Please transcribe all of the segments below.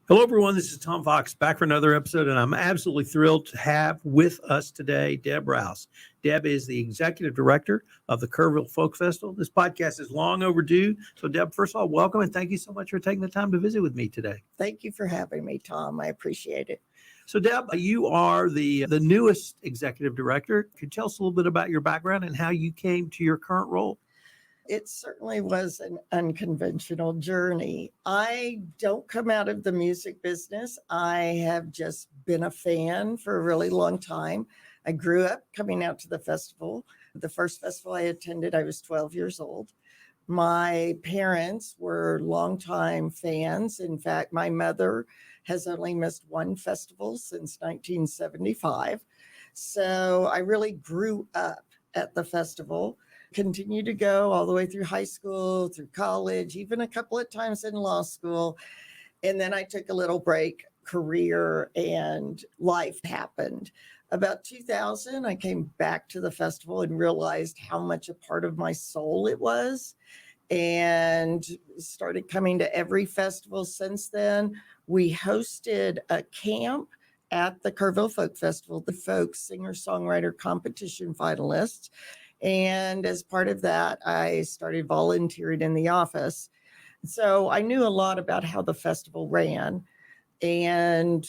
Hello, everyone. This is Tom Fox back for another episode, and I'm absolutely thrilled to have with us today Deb Rouse. Deb is the executive director of the Kerrville Folk Festival. This podcast is long overdue. So, Deb, first of all, welcome, and thank you so much for taking the time to visit with me today. Thank you for having me, Tom. I appreciate it. So, Deb, you are the newest executive director. Could you tell us a little bit about your background and how you came to your current role? It certainly was an unconventional journey. I don't come out of the music business. I have just been a fan for a really long time. I grew up coming out to the festival. The first festival I attended, I was 12 years old. My parents were longtime fans. In fact, my mother has only missed one festival since 1975. So I really grew up at the festival. Continued to go all the way through high school, through college, even a couple of times in law school. And then I took a little break, career and life happened. About 2000, I came back to the festival and realized how much a part of my soul it was, and started coming to every festival since then. We hosted a camp at the Kerrville Folk Festival, the folk singer-songwriter competition finalists. And as part of that, I started volunteering in the office. So I knew a lot about how the festival ran. And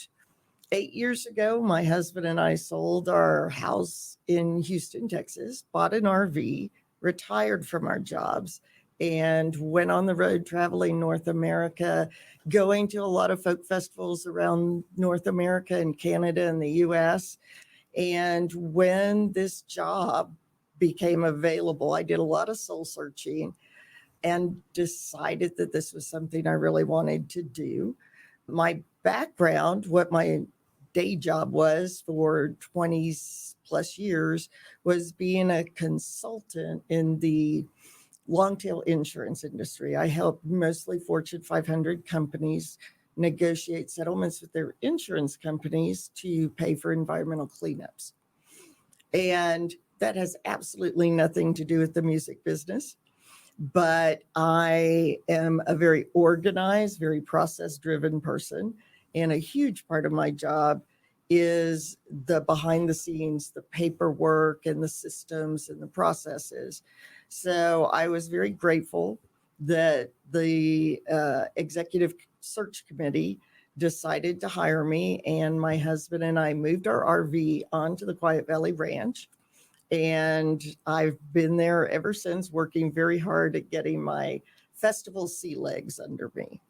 8 years ago, my husband and I sold our house in Houston, Texas, bought an RV, retired from our jobs, and went on the road traveling North America, going to a lot of folk festivals around North America and Canada and the US. And when this job became available, I did a lot of soul searching and decided that this was something I really wanted to do. My background, what my day job was for 20 plus years, was being a consultant in the long tail insurance industry. I helped mostly Fortune 500 companies negotiate settlements with their insurance companies to pay for environmental cleanups. And that has absolutely nothing to do with the music business, but I am a very organized, very process-driven person, and a huge part of my job is the behind the scenes, the paperwork and the systems and the processes. So I was very grateful that the executive search committee decided to hire me, and my husband and I moved our RV onto the Quiet Valley Ranch. And I've been there ever since, working very hard at getting my festival sea legs under me.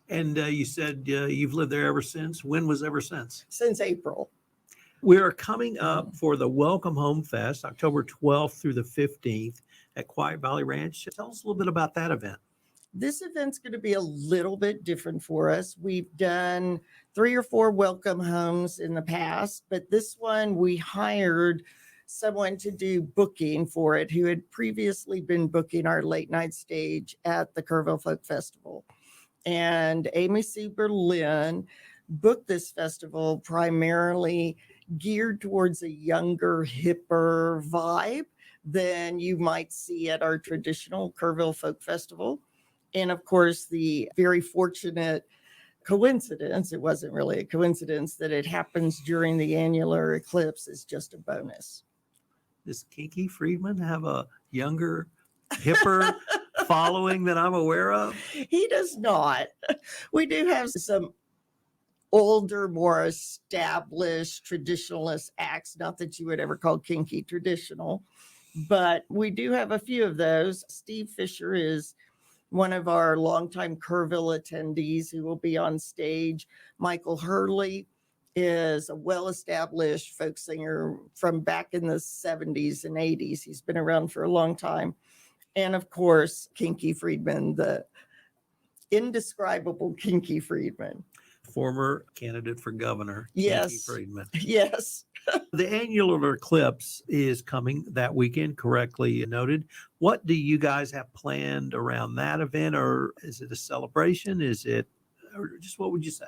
And you said you've lived there ever since. When was ever since? Since April. We're coming up for the Welcome Home Fest, October 12th through the 15th at Quiet Valley Ranch. Tell us a little bit about that event. This event's going to be a little bit different for us. We've done 3 or 4 welcome homes in the past, but this one we hired someone to do booking for it who had previously been booking our late night stage at the Kerrville Folk Festival. And Amy Sue Berlin booked this festival primarily geared towards a younger, hipper vibe than you might see at our traditional Kerrville Folk Festival. And of course, the very fortunate coincidence, it wasn't really a coincidence, that it happens during the annular eclipse is just a bonus. Does Kinky Friedman have a younger, hipper following that I'm aware of? He does not. We do have some older, more established traditionalist acts, not that you would ever call Kinky traditional, but we do have a few of those. Steve Fisher is one of our longtime Kerrville attendees who will be on stage. Michael Hurley is a well-established folk singer from back in the 70s and 80s. He's been around for a long time. And of course, Kinky Friedman, the indescribable Kinky Friedman. Former candidate for governor, Yes. Kinky Friedman. Yes. The annular eclipse is coming that weekend, correctly noted. What do you guys have planned around that event, or is it a celebration? Or just what would you say?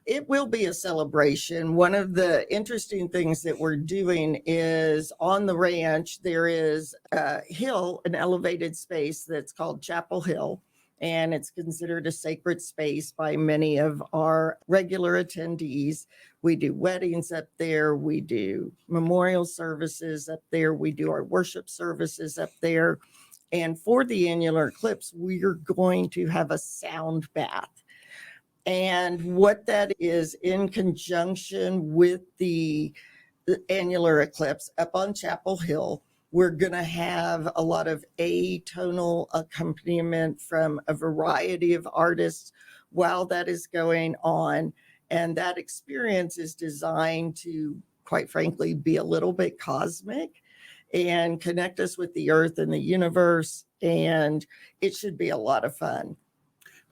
It will be a celebration. One of the interesting things that we're doing is on the ranch, there is a hill, an elevated space that's called Chapel Hill. and it's considered a sacred space by many of our regular attendees. We do weddings up there. We do memorial services up there. We do our worship services up there. And for the annular eclipse, we're going to have a sound bath. And what that is, in conjunction with the annular eclipse up on Chapel Hill, we're going to have a lot of atonal accompaniment from a variety of artists while that is going on. And that experience is designed to, quite frankly, be a little bit cosmic and connect us with the earth and the universe. And it should be a lot of fun.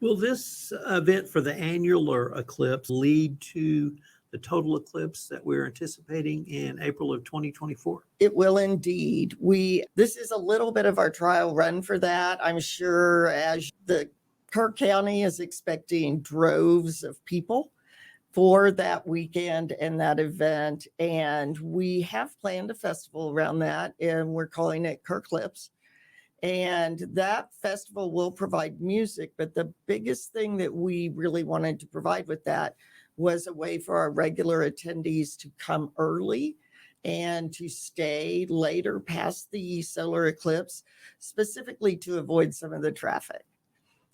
Will this event for the annular eclipse lead to the total eclipse that we're anticipating in April of 2024? It will indeed. This is a little bit of our trial run for that. I'm sure as the Kerr County is expecting droves of people for that weekend and that event. And we have planned a festival around that, and we're calling it Kerrclips. And that festival will provide music, but the biggest thing that we really wanted to provide with that was a way for our regular attendees to come early and to stay later past the solar eclipse, specifically to avoid some of the traffic.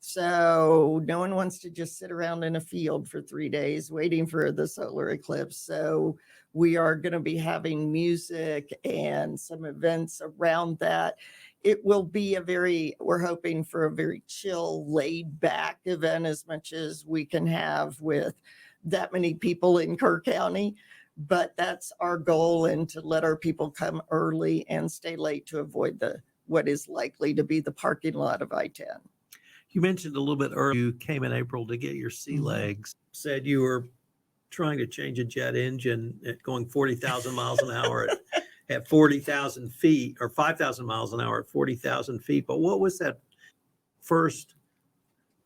So no one wants to just sit around in a field for 3 days waiting for the solar eclipse. So we are going to be having music and some events around that. It will be we're hoping for a very chill, laid back event, as much as we can have with that many people in Kerr County. But that's our goal, and to let our people come early and stay late to avoid what is likely to be the parking lot of I-10. You mentioned a little bit earlier, you came in April to get your sea legs, said you were trying to change a jet engine at going 40,000 miles an hour at 40,000 feet, or 5,000 miles an hour at 40,000 feet. But what was that first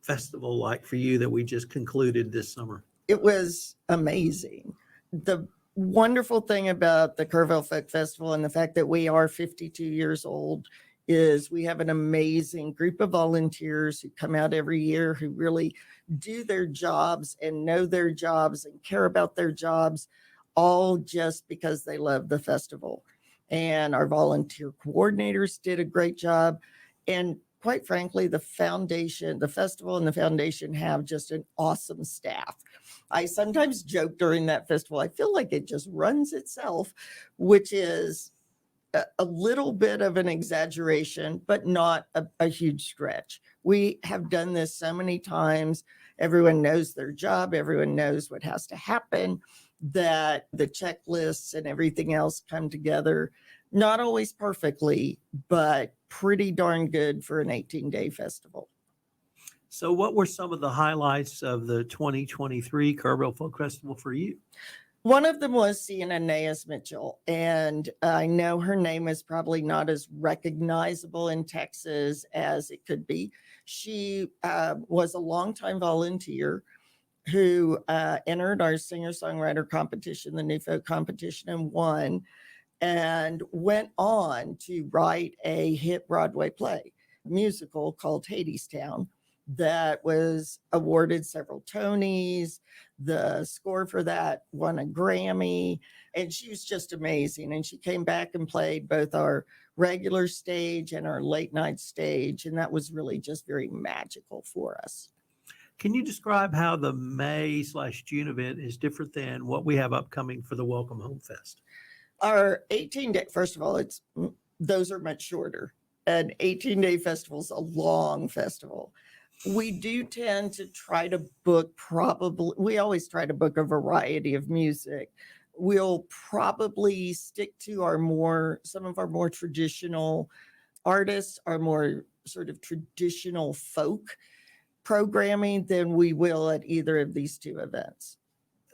festival like for you that we just concluded this summer? It was amazing. The wonderful thing about the Kerrville Folk Festival and the fact that we are 52 years old is we have an amazing group of volunteers who come out every year, who really do their jobs and know their jobs and care about their jobs, all just because they love the festival. And our volunteer coordinators did a great job. And quite frankly, the festival and the foundation have just an awesome staff. I sometimes joke during that festival, I feel like it just runs itself, which is a little bit of an exaggeration, but not a huge stretch. We have done this so many times. Everyone knows their job. Everyone knows what has to happen, that the checklists and everything else come together, not always perfectly, but pretty darn good for an 18-day festival. So what were some of the highlights of the 2023 Kerrville Folk Festival for you? One of them was seeing Anais Mitchell, and I know her name is probably not as recognizable in Texas as it could be. She was a longtime volunteer who entered our singer-songwriter competition, the New Folk competition, and won, and went on to write a hit Broadway play, musical called Hadestown, that was awarded several Tonys. The score for that won a Grammy, and she was just amazing. And she came back and played both our regular stage and our late night stage, and that was really just very magical for us. Can you describe how the May/June event is different than what we have upcoming for the Welcome Home Fest? Our 18-day, first of all, those are much shorter. An 18-day festival is a long festival. We do tend to try to book we always try to book a variety of music. We'll probably stick to some of our more traditional artists, our more sort of traditional folk programming than we will at either of these two events.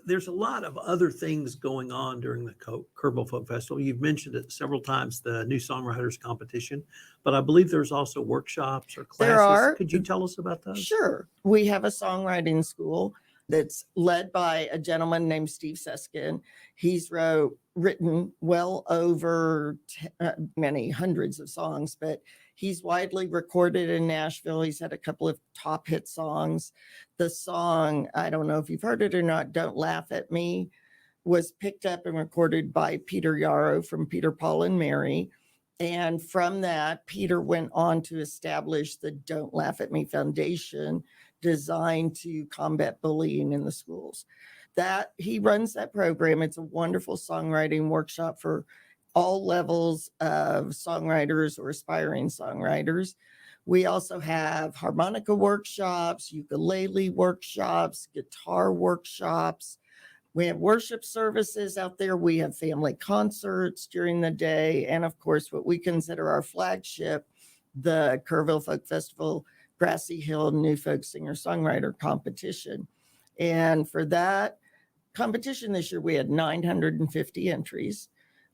There's a lot of other things going on during the Kerrville Folk Festival. You've mentioned it several times, the new songwriters competition, but I believe there's also workshops or classes. There are. Could you tell us about those? Sure. We have a songwriting school that's led by a gentleman named Steve Seskin. He's wrote written well over many hundreds of songs, but he's widely recorded in Nashville. He's had a couple of top hit songs. The song, I don't know if you've heard it or not, Don't Laugh at Me, was picked up and recorded by Peter Yarrow from Peter, Paul, and Mary. And from that, Peter went on to establish the Don't Laugh at Me Foundation, designed to combat bullying in the schools. That he runs that program. It's a wonderful songwriting workshop for all levels of songwriters or aspiring songwriters. We also have harmonica workshops, ukulele workshops, guitar workshops. We have worship services out there. We have family concerts during the day. And of course, what we consider our flagship, the Kerrville Folk Festival, Grassy Hill New Folk Singer-Songwriter Competition. And for that competition this year, we had 950 entries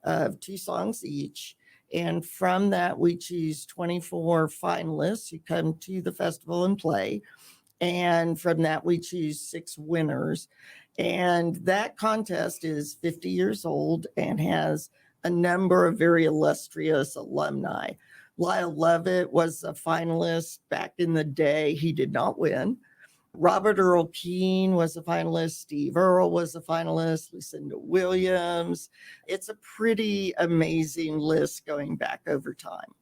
of 2 songs each. And from that, we choose 24 finalists who come to the festival and play. And from that, we choose 6 winners. And that contest is 50 years old and has a number of very illustrious alumni. Lyle Lovett was a finalist back in the day. He did not win. Robert Earl Keen was a finalist. Steve Earle was a finalist. Lucinda Williams. It's a pretty amazing list going back over time.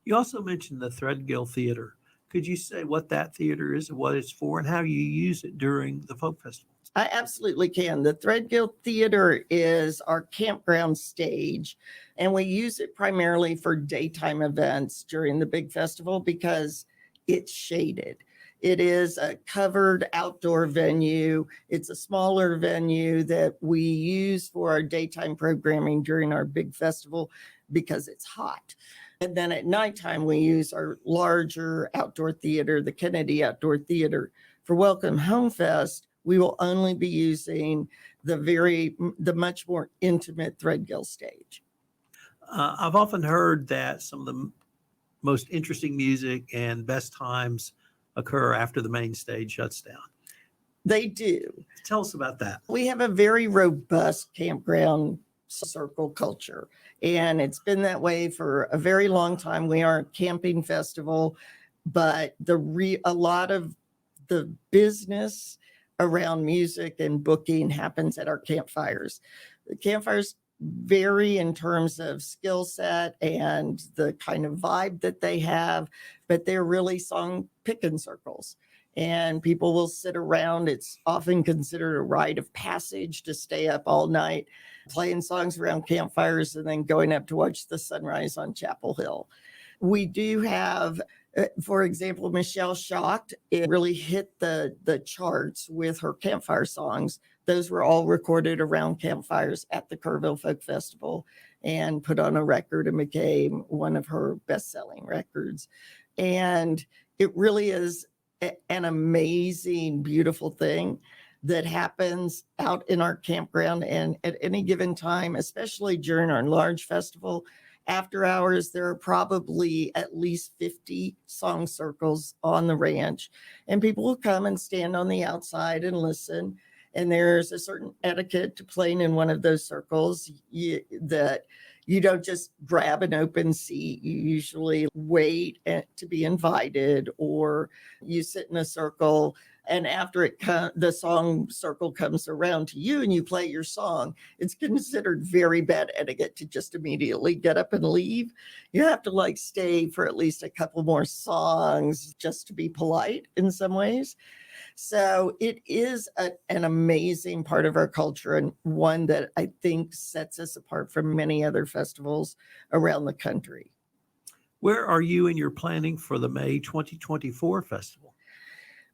You also mentioned the Threadgill Theater. Could you say what that theater is and what it's for and how you use it during the folk festival? I absolutely can. The Threadgill Theater is our campground stage, and we use it primarily for daytime events during the big festival because it's shaded. It is a covered outdoor venue. It's a smaller venue that we use for our daytime programming during our big festival because it's hot. And then at nighttime, we use our larger outdoor theater, the Kennedy Outdoor Theater. For Welcome Home Fest, we will only be using the much more intimate Threadgill stage. I've often heard that some of the most interesting music and best times occur after the main stage shuts down. They do. Tell us about that. We have a very robust campground circle culture, and it's been that way for a very long time. We are a camping festival, but a lot of the business around music and booking happens at our campfires. The campfires vary in terms of skill set and the kind of vibe that they have, but they're really song picking circles. And people will sit around. It's often considered a rite of passage to stay up all night, playing songs around campfires and then going up to watch the sunrise on Chapel Hill. We do have, for example, Michelle Shocked. It really hit the charts with her campfire songs. Those were all recorded around campfires at the Kerrville Folk Festival and put on a record and became one of her best-selling records. And it really is an amazing, beautiful thing that happens out in our campground. And at any given time, especially during our large festival, after hours, there are probably at least 50 song circles on the ranch. And people will come and stand on the outside and listen. And there's a certain etiquette to playing in one of those circles that you don't just grab an open seat. You usually wait to be invited, or you sit in a circle. And after the song circle comes around to you and you play your song, it's considered very bad etiquette to just immediately get up and leave. You have to stay for at least a couple more songs just to be polite in some ways. So it is an amazing part of our culture, and one that I think sets us apart from many other festivals around the country. Where are you in your planning for the May 2024 festival?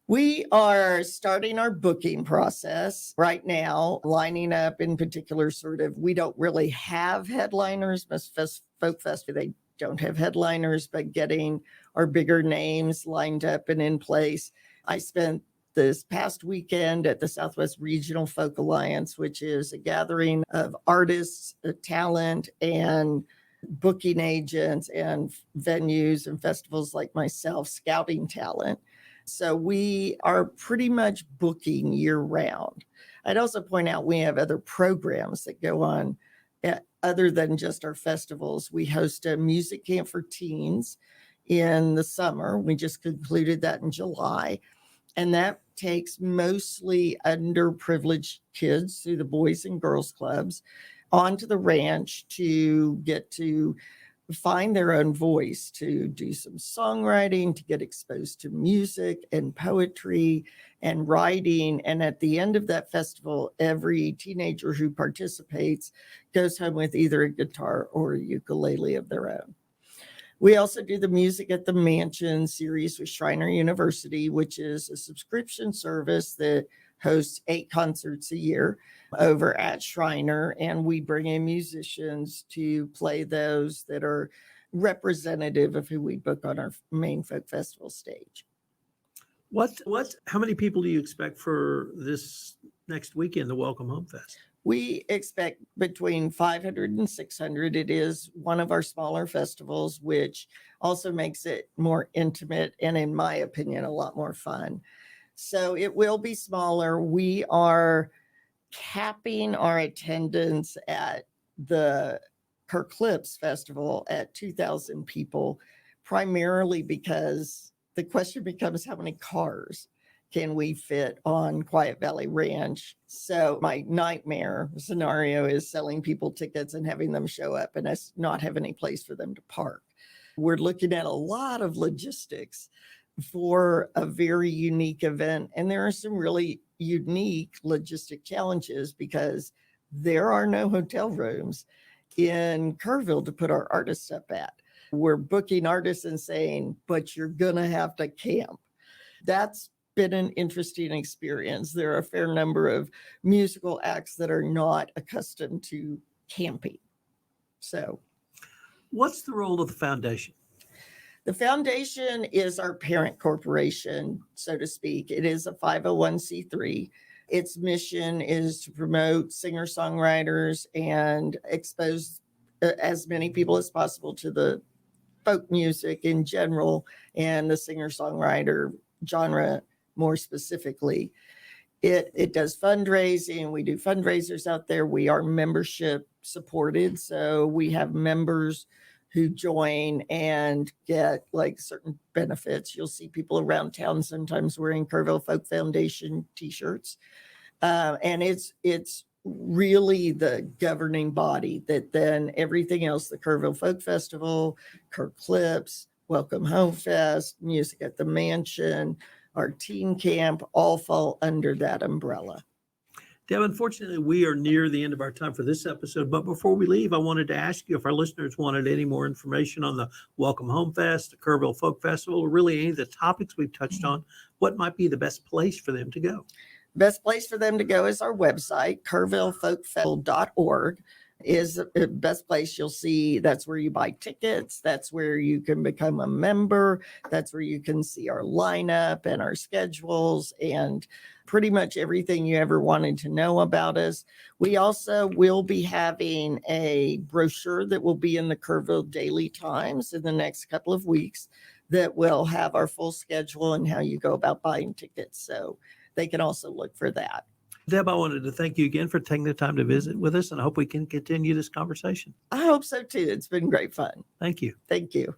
We are starting our booking process right now, lining up in particular we don't really have headliners. Most folk festival, they don't have headliners, but getting our bigger names lined up and in place. I spent this past weekend at the Southwest Regional Folk Alliance, which is a gathering of artists, talent, and booking agents and venues and festivals like myself, scouting talent. So we are pretty much booking year round. I'd also point out we have other programs that go on other than just our festivals, we host a music camp for teens in the summer. We just concluded that in July. And that takes mostly underprivileged kids through the Boys and Girls Clubs onto the ranch to get to find their own voice, to do some songwriting, to get exposed to music and poetry and writing. And at the end of that festival, every teenager who participates goes home with either a guitar or a ukulele of their own. We also do the Music at the Mansion series with Shriner University, which is a subscription service that hosts 8 concerts a year over at Shriner. And we bring in musicians to play those that are representative of who we book on our main folk festival stage. How many people do you expect for this next weekend, the Welcome Home Fest? We expect between 500 and 600. It is one of our smaller festivals, which also makes it more intimate and, in my opinion, a lot more fun. So it will be smaller. We are capping our attendance at the Eclipse Festival at 2,000 people, primarily because the question becomes how many cars can we fit on Quiet Valley Ranch? So my nightmare scenario is selling people tickets and having them show up and us not have any place for them to park. We're looking at a lot of logistics for a very unique event. And there are some really unique logistic challenges because there are no hotel rooms in Kerrville to put our artists up at. We're booking artists and saying, but you're going to have to camp. That's been an interesting experience. There are a fair number of musical acts that are not accustomed to camping. So, what's the role of the foundation? The foundation is our parent corporation, so to speak. It is a 501c3. Its mission is to promote singer-songwriters and expose as many people as possible to the folk music in general and the singer-songwriter genre more specifically. It does fundraising. We do fundraisers out there. We are membership supported. So we have members who join and get like certain benefits. You'll see people around town sometimes wearing Kerrville Folk Foundation t-shirts. And it's really the governing body that then everything else, the Kerrville Folk Festival, Eclipse, Welcome Home Fest, Music at the Mansion, our teen camp, all fall under that umbrella. Deb, unfortunately, we are near the end of our time for this episode. But before we leave, I wanted to ask you if our listeners wanted any more information on the Welcome Home Fest, the Kerrville Folk Festival, or really any of the topics we've touched on, what might be the best place for them to go? Best place for them to go is our website, kerrvillefolkfestival.org. is the best place. You'll see that's where you buy tickets. That's where you can become a member. That's where you can see our lineup and our schedules and pretty much everything you ever wanted to know about us. We also will be having a brochure that will be in the Kerrville Daily Times in the next couple of weeks that will have our full schedule and how you go about buying tickets. So they can also look for that. Deb, I wanted to thank you again for taking the time to visit with us, and I hope we can continue this conversation. I hope so too. It's been great fun. Thank you. Thank you.